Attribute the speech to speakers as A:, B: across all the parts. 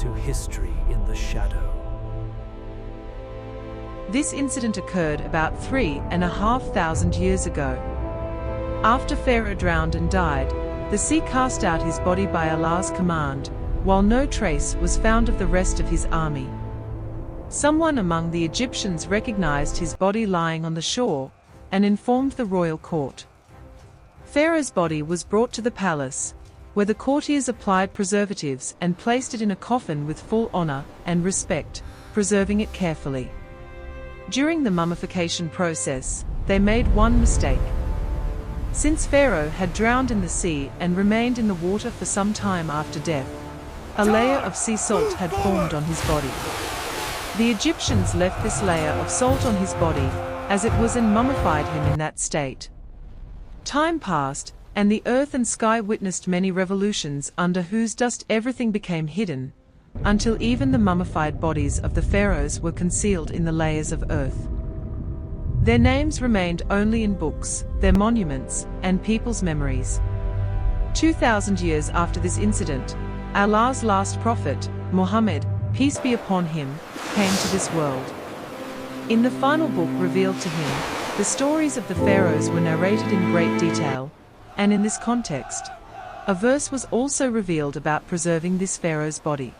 A: to history in the shadow.
B: This incident occurred about 3,500 years ago. After Pharaoh drowned and died, the sea cast out his body by Allah's command, while no trace was found of the rest of his army. Someone among the Egyptians recognized his body lying on the shore, and informed the royal court. Pharaoh's body was brought to the palace, where the courtiers applied preservatives and placed it in a coffin with full honor and respect, preserving it carefully. During the mummification process, they made one mistake. Since Pharaoh had drowned in the sea and remained in the water for some time after death, a layer of sea salt had formed on his body. The Egyptians left this layer of salt on his body, as it was, and mummified him in that state. Time passed, and the earth and sky witnessed many revolutions under whose dust everything became hidden, until even the mummified bodies of the pharaohs were concealed in the layers of earth. Their names remained only in books, their monuments, and people's memories. 2,000 years after this incident, Allah's last prophet, Muhammad, peace be upon him, came to this world. In the final book revealed to him, the stories of the pharaohs were narrated in great detail, and in this context, a verse was also revealed about preserving this pharaoh's body.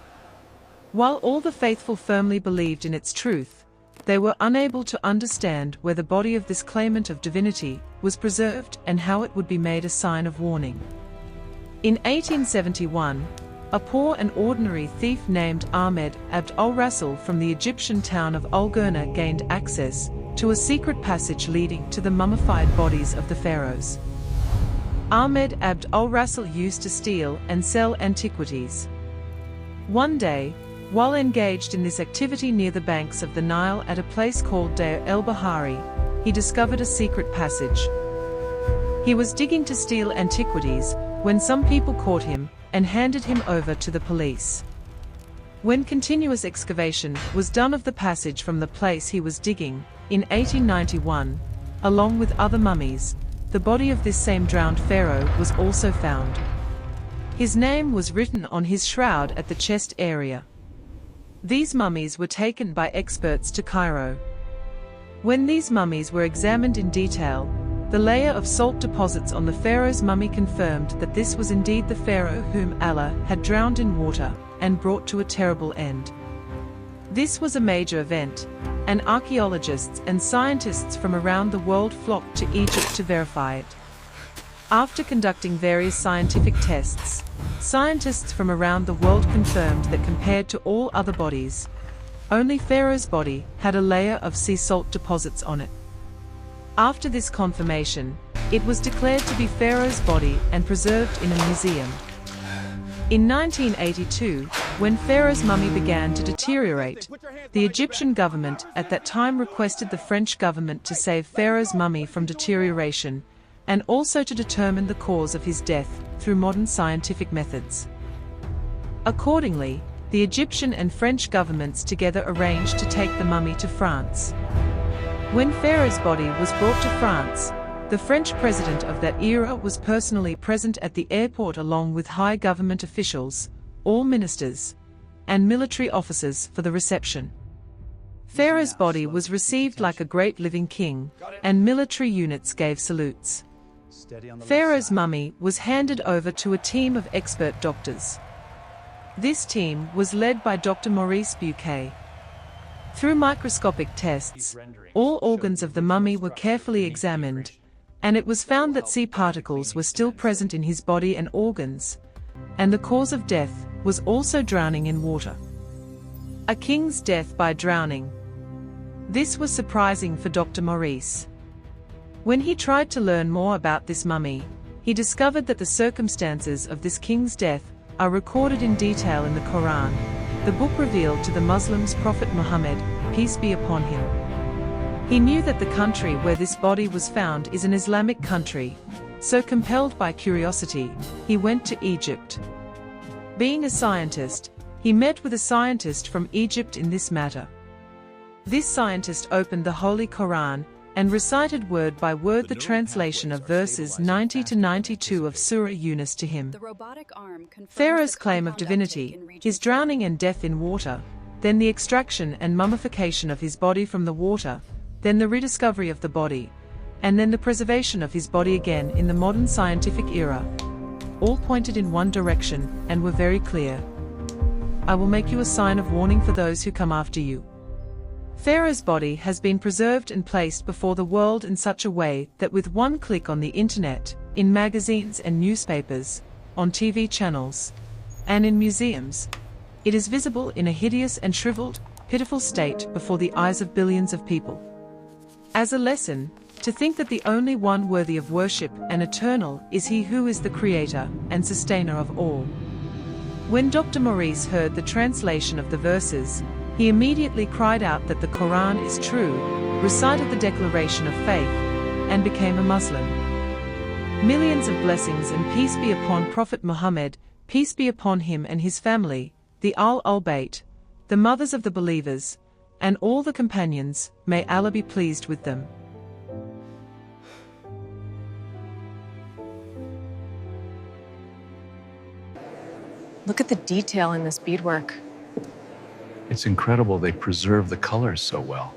B: While all the faithful firmly believed in its truth, they were unable to understand where the body of this claimant of divinity was preserved and how it would be made a sign of warning. In 1871, a poor and ordinary thief named Ahmed Abd al-Rasul from the Egyptian town of Al-Gurna gained access to a secret passage leading to the mummified bodies of the pharaohs. Ahmed Abd al-Rasul used to steal and sell antiquities. One day, while engaged in this activity near the banks of the Nile at a place called Deir el-Bahari, he discovered a secret passage. He was digging to steal antiquities when some people caught him and handed him over to the police. When continuous excavation was done of the passage from the place he was digging, in 1891, along with other mummies, the body of this same drowned pharaoh was also found. His name was written on his shroud at the chest area. These mummies were taken by experts to Cairo. When these mummies were examined in detail, the layer of salt deposits on the pharaoh's mummy confirmed that this was indeed the pharaoh whom Allah had drowned in water and brought to a terrible end. This was a major event, and archaeologists and scientists from around the world flocked to Egypt to verify it. After conducting various scientific tests, scientists from around the world confirmed that compared to all other bodies, only Pharaoh's body had a layer of sea salt deposits on it. After this confirmation, it was declared to be Pharaoh's body and preserved in a museum. In 1982, when Pharaoh's mummy began to deteriorate, the Egyptian government at that time requested the French government to save Pharaoh's mummy from deterioration, and also to determine the cause of his death through modern scientific methods. Accordingly, the Egyptian and French governments together arranged to take the mummy to France. When Pharaoh's body was brought to France, the French president of that era was personally present at the airport along with high government officials, all ministers, and military officers for the reception. Pharaoh's body was received like a great living king, and military units gave salutes. Pharaoh's mummy was handed over to a team of expert doctors. This team was led by Dr. Maurice Bucaille. Through microscopic tests, all organs of the mummy were carefully examined, and it was found that sea particles were still present in his body and organs, and the cause of death was also drowning in water. A king's death by drowning. This was surprising for Dr. Maurice. When he tried to learn more about this mummy, he discovered that the circumstances of this king's death are recorded in detail in the Quran, the book revealed to the Muslims Prophet Muhammad, peace be upon him. He knew that the country where this body was found is an Islamic country, so compelled by curiosity, he went to Egypt. Being a scientist, he met with a scientist from Egypt in this matter. This scientist opened the Holy Quran and recited word by word the translation of verses 90 to 92 of Surah Yunus to him. Pharaoh's claim of divinity, his drowning and death in water, then the extraction and mummification of his body from the water, then the rediscovery of the body, and then the preservation of his body again in the modern scientific era, all pointed in one direction and were very clear. I will make you a sign of warning for those who come after you. Pharaoh's body has been preserved and placed before the world in such a way that with one click on the internet, in magazines and newspapers, on TV channels, and in museums, it is visible in a hideous and shriveled, pitiful state before the eyes of billions of people. As a lesson, to think that the only one worthy of worship and eternal is He who is the Creator and Sustainer of all. When Dr. Maurice heard the translation of the verses, he immediately cried out that the Quran is true, recited the declaration of faith, and became a Muslim. Millions of blessings and peace be upon Prophet Muhammad, peace be upon him and his family, the Ahl-Bayt, the mothers of the believers, and all the companions, may Allah be pleased with them.
C: Look at the detail in this beadwork.
D: It's incredible they preserve the colors so well.